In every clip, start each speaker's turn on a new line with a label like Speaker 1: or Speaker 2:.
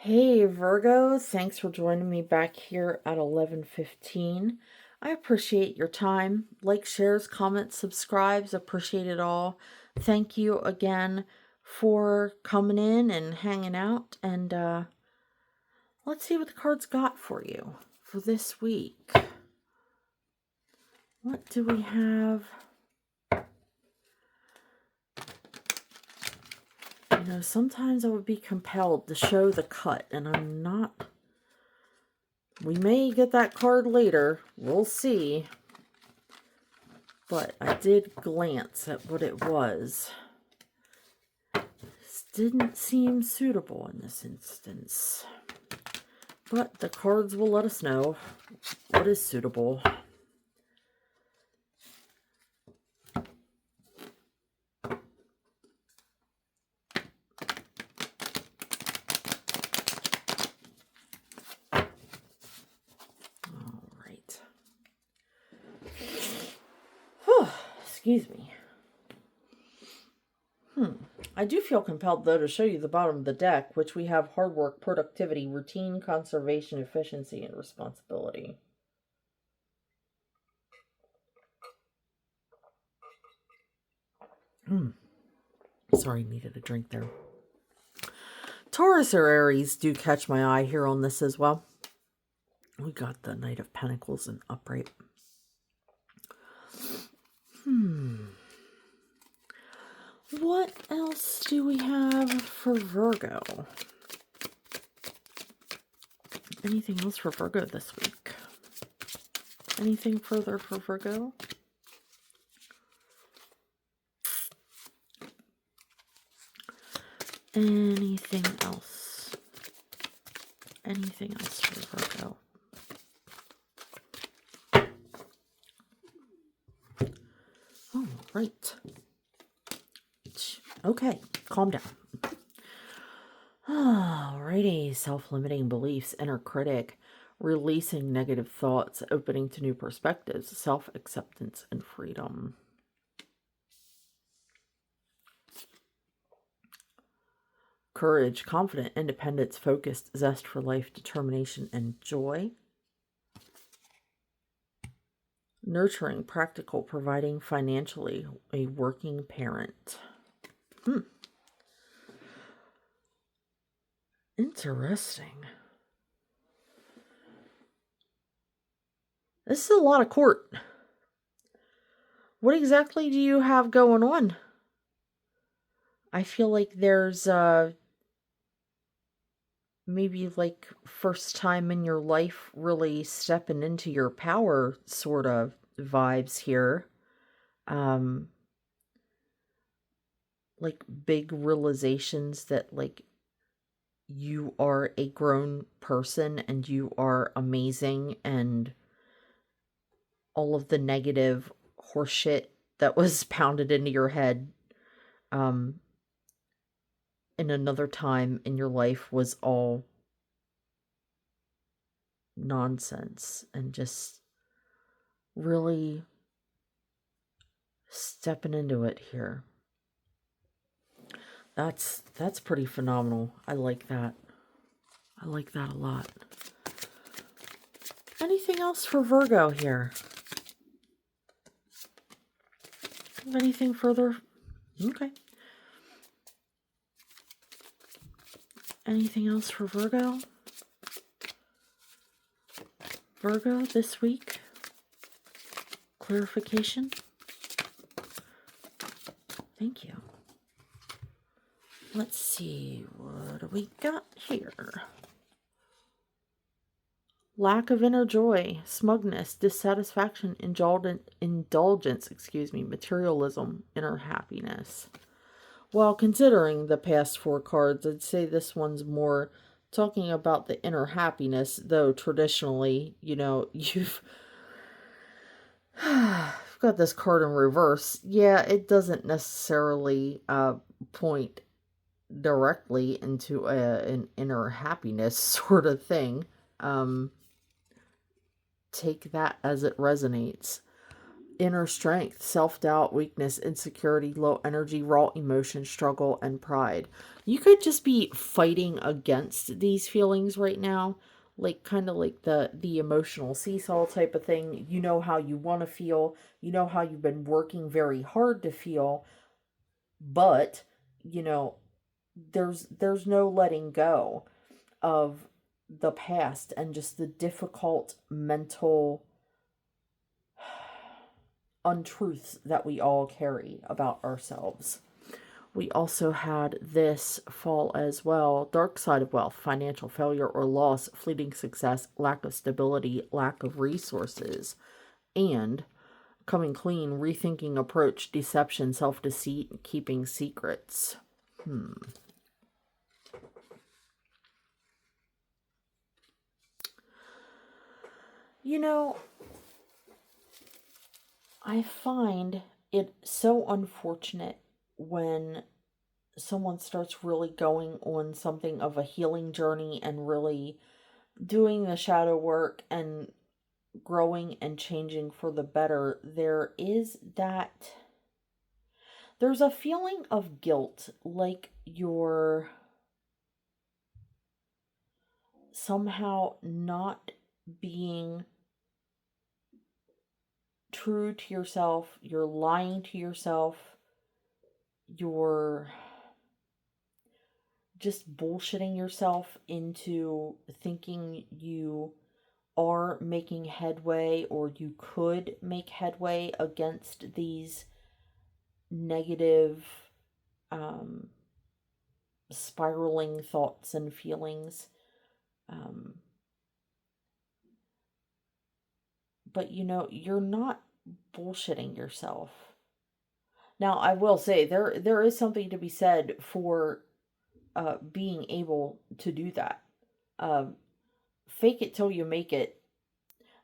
Speaker 1: Hey Virgo, thanks for joining me back here at 11:15. I appreciate your time. Like, shares, comments, subscribes, appreciate it all. Thank you again for coming in and hanging out, and let's see what the cards got for you for this week. What do we have? Sometimes I would be compelled to show the cut, and I'm not. We may get that card later. We'll see. But I did glance at what it was. This didn't seem suitable in this instance. But the cards will let us know what is suitable. Alright. Excuse me. I do feel compelled, though, to show you the bottom of the deck, which we have hard work, productivity, routine, conservation, efficiency, and responsibility. Sorry, needed a drink there. Taurus or Aries do catch my eye here on this as well. We got the Knight of Pentacles and upright. What else do we have for Virgo? Anything else for Virgo this week? Anything further for Virgo? Anything else? Anything else for Virgo? Oh, right. Okay, calm down. Alrighty, self-limiting beliefs, inner critic, releasing negative thoughts, opening to new perspectives, self-acceptance, and freedom. Courage, confident, independence, focused, zest for life, determination, and joy. Nurturing, practical, providing financially, a working parent. Interesting. This is a lot of court. What exactly do you have going on? I feel like there's maybe like first time in your life really stepping into your power sort of vibes here. Like big realizations that like you are a grown person and you are amazing, and all of the negative horseshit that was pounded into your head in another time in your life was all nonsense, and just really stepping into it here. That's pretty phenomenal. I like that. I like that a lot. Anything else for Virgo here? Anything further? Okay. Anything else for Virgo? Virgo this week? Clarification? Thank you. Let's see, what do we got here? Lack of inner joy, smugness, dissatisfaction, indulgence, materialism, inner happiness. Well, considering the past four cards, I'd say this one's more talking about the inner happiness, though traditionally, you've got this card in reverse. Yeah, it doesn't necessarily point directly into an inner happiness sort of thing. Take that as it resonates. inner strength, self-doubt, weakness, insecurity, low energy, raw emotion, struggle, and pride. You could just be fighting against these feelings right now, like kind of like the emotional seesaw type of thing. You know how you want to feel, you know how you've been working very hard to feel, but you know, there's no letting go of the past and just the difficult mental untruths that we all carry about ourselves. We also had this fall as well: dark side of wealth, financial failure or loss, fleeting success, lack of stability, lack of resources, and coming clean, rethinking approach, deception, self deceit, keeping secrets. You know, I find it so unfortunate when someone starts really going on something of a healing journey and really doing the shadow work and growing and changing for the better. There's a feeling of guilt, like you're somehow not being true to yourself, you're lying to yourself, you're just bullshitting yourself into thinking you are making headway or you could make headway against these negative, um, spiraling thoughts and feelings. Um, but you're not bullshitting yourself. Now, I will say there is something to be said for being able to do that. Um, Fake it till you make it.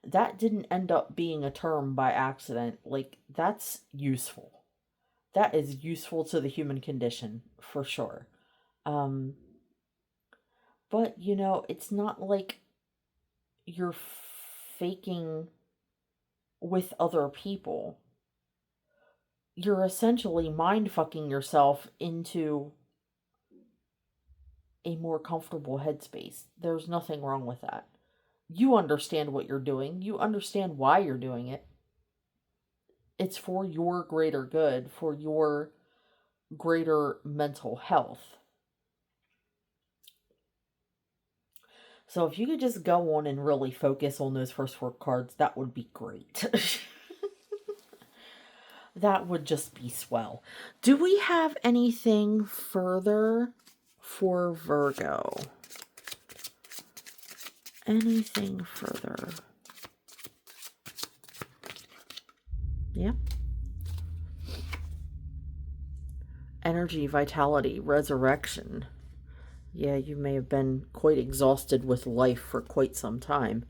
Speaker 1: That didn't end up being a term by accident. Like, that's useful. That is useful to the human condition for sure. Um, but it's not like you're faking with other people. You're essentially mind fucking yourself into a more comfortable headspace. There's nothing wrong with that. You understand what you're doing, you understand why you're doing it. It's for your greater good, for your greater mental health. So if you could just go on and really focus on those first four cards, that would be great. That would just be swell. Do we have anything further for Virgo? Anything further? Yeah. Energy, vitality, resurrection. Yeah, you may have been quite exhausted with life for quite some time.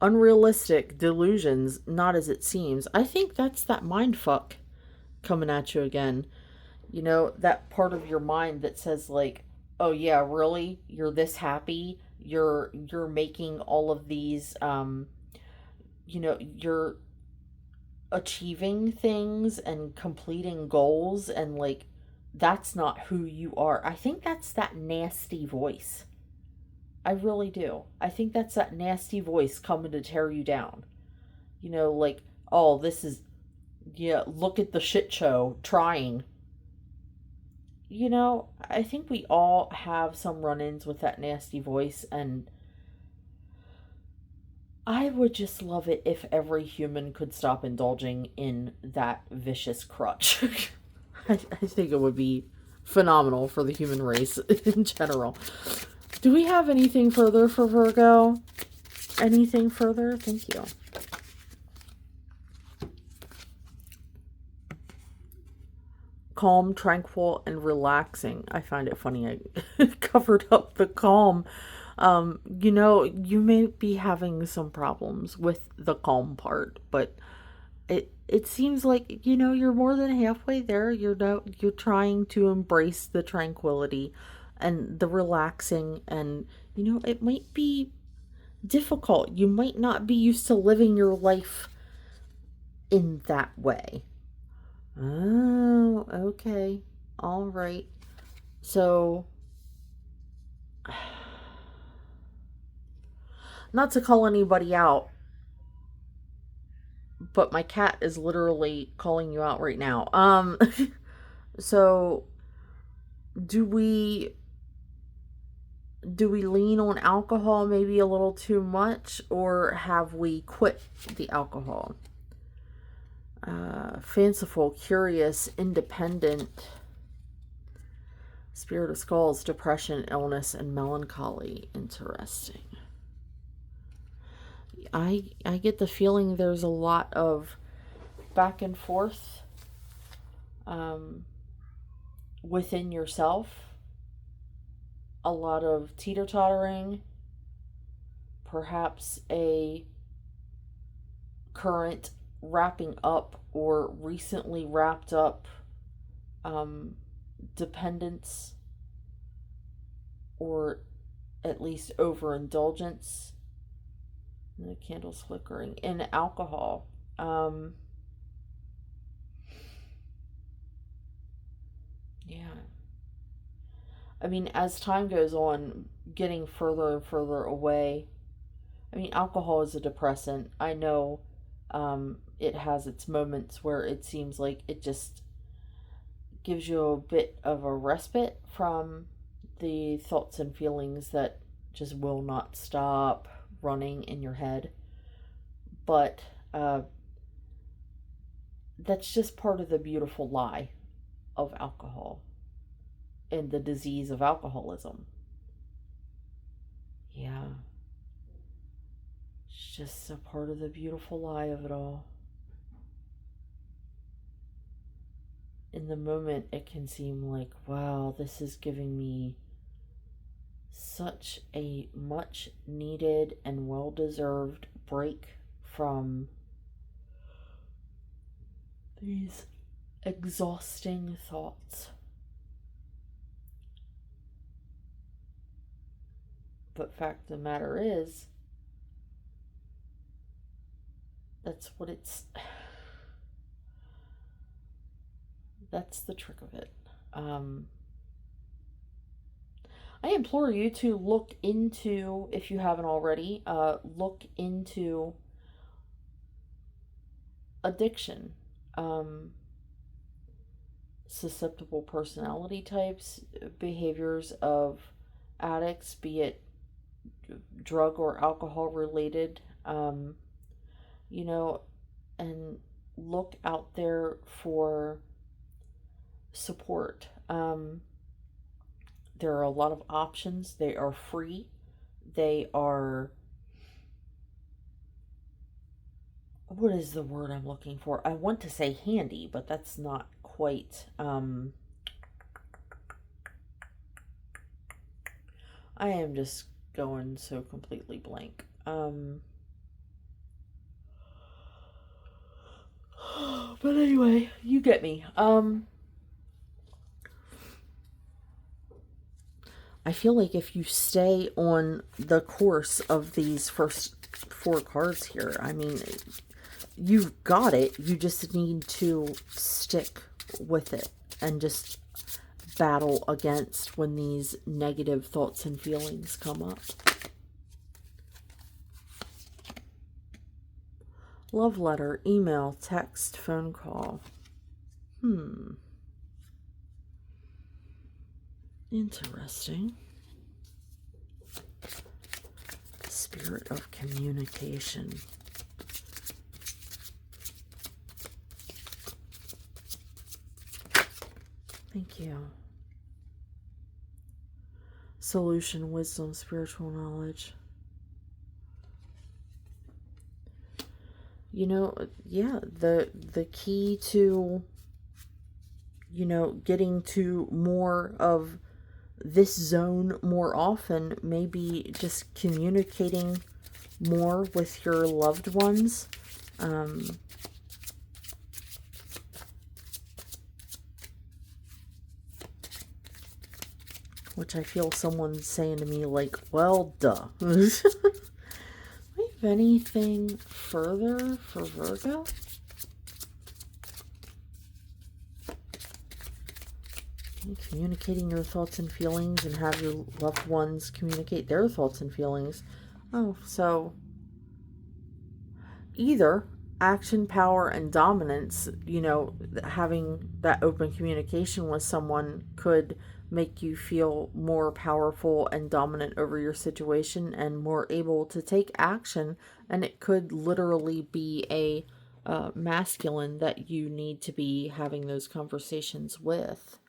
Speaker 1: Unrealistic delusions, not as it seems. I think that's that mind fuck coming at you again. That part of your mind that says like, "Oh yeah, really? You're this happy? You're making all of these you're achieving things and completing goals and like that's not who you are." I think that's that nasty voice. I really do. I think that's that nasty voice coming to tear you down. Like, "Oh, this is, yeah, look at the shit show trying." I think we all have some run ins with that nasty voice, and I would just love it if every human could stop indulging in that vicious crutch. I think it would be phenomenal for the human race in general. Do we have anything further for Virgo? Anything further? Thank you. Calm, tranquil, and relaxing. I find it funny I covered up the calm. You may be having some problems with the calm part, but it seems like you're more than halfway there. You're trying to embrace the tranquility and the relaxing, and it might be difficult. You might not be used to living your life in that way. Oh, okay. All right. So, not to call anybody out, but my cat is literally calling you out right now. So do we lean on alcohol maybe a little too much, or have we quit the alcohol? Fanciful, curious, independent, Spirit of Skulls, depression, illness, and melancholy. Interesting. I get the feeling there's a lot of back and forth within yourself, a lot of teeter-tottering, perhaps a current wrapping up or recently wrapped up dependence, or at least overindulgence. The candle's flickering in alcohol. Yeah. I mean, as time goes on, getting further and further away. I mean, alcohol is a depressant. I know it has its moments where it seems like it just gives you a bit of a respite from the thoughts and feelings that just will not stop running in your head. But that's just part of the beautiful lie of alcohol and the disease of alcoholism. Yeah. It's just a part of the beautiful lie of it all. In the moment, it can seem like, wow, this is giving me such a much needed and well deserved break from these exhausting thoughts. But fact of the matter is, that's what it's. That's the trick of it. I implore you to look into, if you haven't already, look into addiction. Susceptible personality types, behaviors of addicts, be it drug or alcohol related, you know, and look out there for support. There are a lot of options. They are free. They are, what is the word I'm looking for? I want to say handy, but that's not quite, I am just going so completely blank. But anyway, you get me. I feel like if you stay on the course of these first 4 cards here, I mean, you've got it. You just need to stick with it and just battle against when these negative thoughts and feelings come up. Love letter, email, text, phone call. Interesting. Spirit of communication. Thank you. Solution, wisdom, spiritual knowledge. You know, yeah, the key to, you know, getting to more of this zone more often may be just communicating more with your loved ones. Which I feel someone's saying to me like, well, duh. Do we have anything further for Virgo? Communicating your thoughts and feelings, and have your loved ones communicate their thoughts and feelings. Oh, so either action, power, and dominance, having that open communication with someone could make you feel more powerful and dominant over your situation and more able to take action. And it could literally be a masculine that you need to be having those conversations with.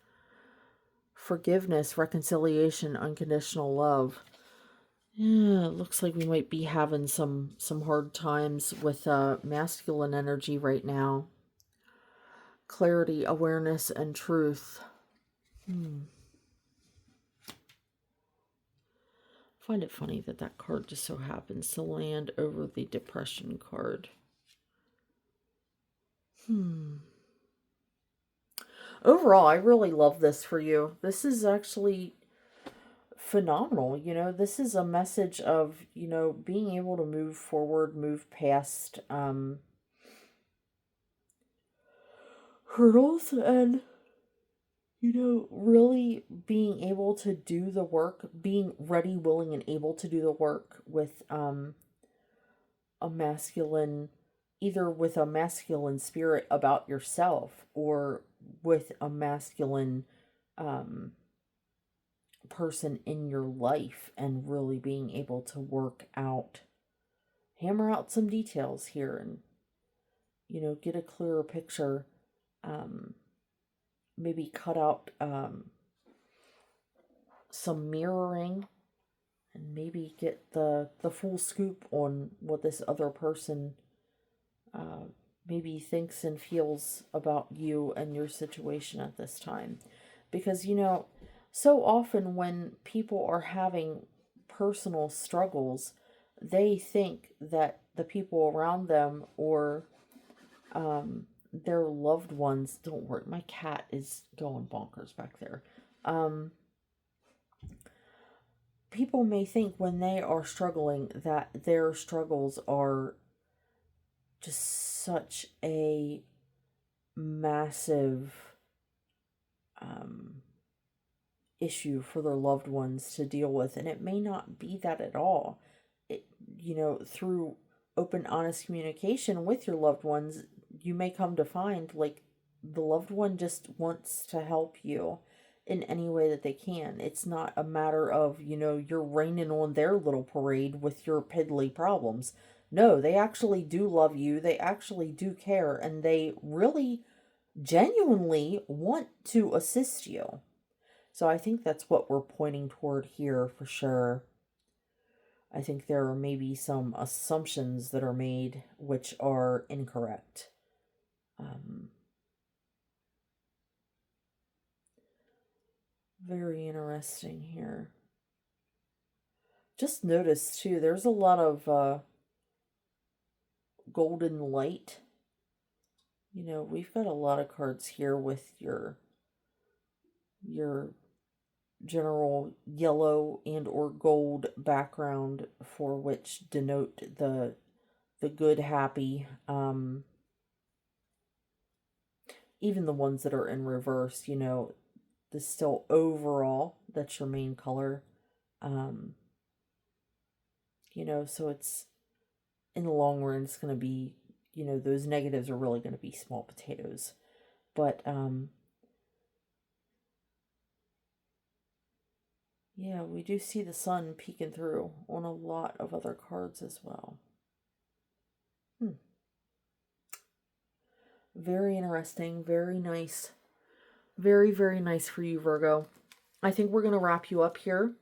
Speaker 1: Forgiveness, reconciliation, unconditional love. Yeah, it looks like we might be having some hard times with masculine energy right now. Clarity, awareness, and truth. I find it funny that that card just so happens to land over the depression card. Overall, I really love this for you. This is actually phenomenal. This is a message of, being able to move forward, move past hurdles, and, really being able to do the work, being ready, willing, and able to do the work with a masculine, either with a masculine spirit about yourself or with a masculine person in your life, and really being able to hammer out some details here, and get a clearer picture. Maybe cut out some mirroring, and maybe get the full scoop on what this other person maybe thinks and feels about you and your situation at this time. Because, so often when people are having personal struggles, they think that the people around them or their loved ones, don't worry, my cat is going bonkers back there. People may think when they are struggling that their struggles are just such a massive issue for their loved ones to deal with, and it may not be that at all. It, through open, honest communication with your loved ones, you may come to find, like, the loved one just wants to help you in any way that they can. It's not a matter of, you're raining on their little parade with your piddly problems. No, they actually do love you. They actually do care, and they really genuinely want to assist you. So I think that's what we're pointing toward here for sure. I think there are maybe some assumptions that are made which are incorrect. Very interesting here. Just notice too, there's a lot of golden light. We've got a lot of cards here with your general yellow and or gold background, for which denote the good, happy, even the ones that are in reverse, the still overall, that's your main color. So it's, in the long run, it's going to be, those negatives are really going to be small potatoes. But, yeah, we do see the sun peeking through on a lot of other cards as well. Very interesting. Very nice. Very, very nice for you, Virgo. I think we're going to wrap you up here.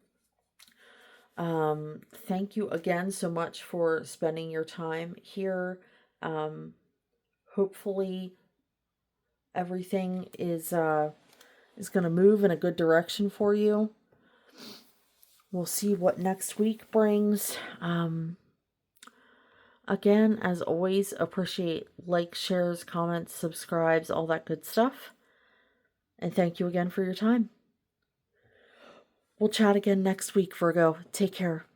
Speaker 1: Thank you again so much for spending your time here. Hopefully everything is going to move in a good direction for you. We'll see what next week brings. Again, as always, appreciate likes, shares, comments, subscribes, all that good stuff. And thank you again for your time. We'll chat again next week, Virgo. Take care.